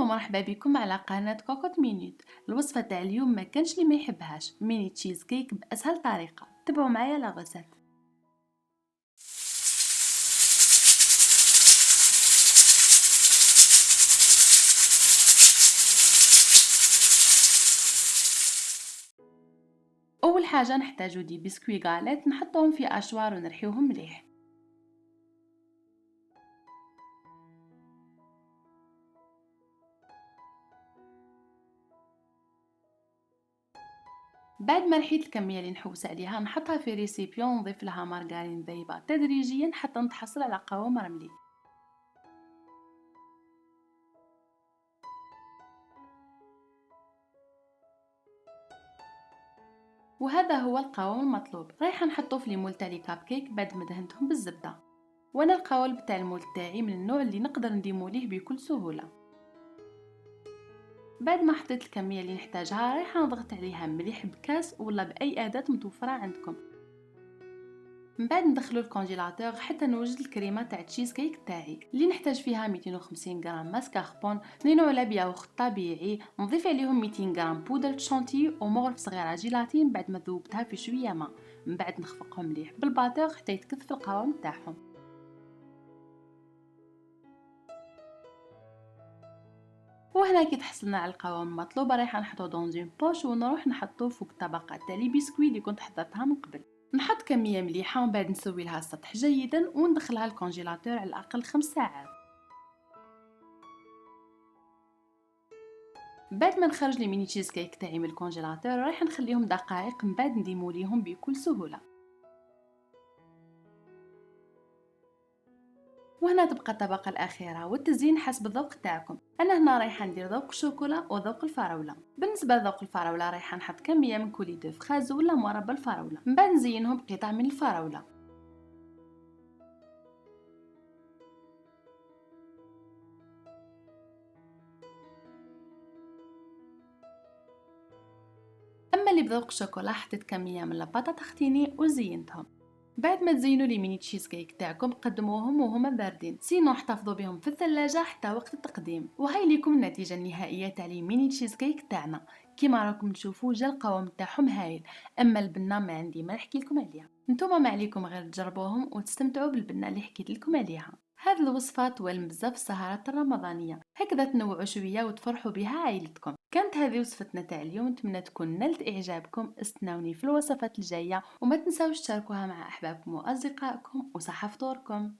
ومرحبا بكم على قناة كوكوت مينيت. الوصفة تاع اليوم ما كانش اللي ما يحبهاش، ميني تشيز كيك بأسهل طريقة. تبعوا معايا لا غوسيت. أول حاجة نحتاجو دي بسكوي غاليت نحطهم في أشوار ونرحيوهم مليح. بعد ما رحيت الكمية اللي نحوس عليها نحطها في ريسيبيون ونضيف لها مارغرين ذايبة تدريجيا حتى نتحصل على قوام رملي. وهذا هو القوام المطلوب. رايحة نحطه في المول تاع لي كاب كيك بعد ما دهنتهم بالزبدة. وانا القوالب تاع المول تاعي من النوع اللي نقدر نديمو ليه بكل سهولة. بعد ما حطيت الكمية اللي نحتاجها رايحة نضغط عليها مليح بكاس ولا بأي أداة متوفرة عندكم. من بعد ندخلو الكونجيلاتور حتى نوجد الكريمة تاع تشيز كيك تاعي اللي نحتاج فيها 250 غرام ماسكاربون، 2 علب ياغورت طبيعي، نضيف عليهم 200 غرام بودرة شونتي ومغرف صغيرة جيلاتين بعد ما ذوبتها في شوية ماء. من بعد نخفقهم مليح بالباتور حتى يتكثف القوام تاعهم. وهنا كي تحصلنا على القوام المطلوب رايحه نحطو دون اون بوش ونروح نحطو فوق الطبقه تاع لي بسكوي اللي كنت حضرتها من قبل. نحط كميه مليحه ومن بعد نسوي لها السطح جيدا وندخلها الكونجيلاتور على الاقل 5 ساعات. بعد ما نخرج لي ميني تشيز كيك تاعي من الكونجيلاتور رايحه نخليهم دقائق من بعد نديمو ليهم بكل سهوله. وهنا تبقى الطبقة الأخيرة والتزيين حسب الذوق تاعكم. أنا هنا رايحة ندير ذوق الشوكولا وذوق الفراولة. بالنسبة لذوق الفراولة رايحة نحط كمية من كولي دو فخاز ولا مربى الفراولة، من بعد نزينهم بقطع من الفراولة. أما اللي بذوق الشوكولا حطيت كمية من البطاطا تختيني وزينتهم. بعد ما تزينوا لي ميني تشيز كيك تاعكم قدموهم وهما باردين، سينو احتفظوا بهم في الثلاجة حتى وقت التقديم. وهاي ليكم النتيجة النهائية تاع لي ميني تشيز كيك تاعنا. كيما راكم تشوفوا جا القوام تاعهم هايل. اما البنة ما عندي ما نحكي لكم عليها، نتوما ما عليكم غير تجربوهم وتستمتعوا بالبنة اللي حكيت لكم عليها. هذه الوصفة توالم بزاف السهرات الرمضانية، هكذا تنوعوا شوية وتفرحوا بها عائلتكم. كانت هذه وصفتنا تاع اليوم، نتمنى تكون نالت اعجابكم. استناوني في الوصفات الجايه وما تنساوش تشاركوها مع احبابكم واصدقائكم وصحة فطوركم.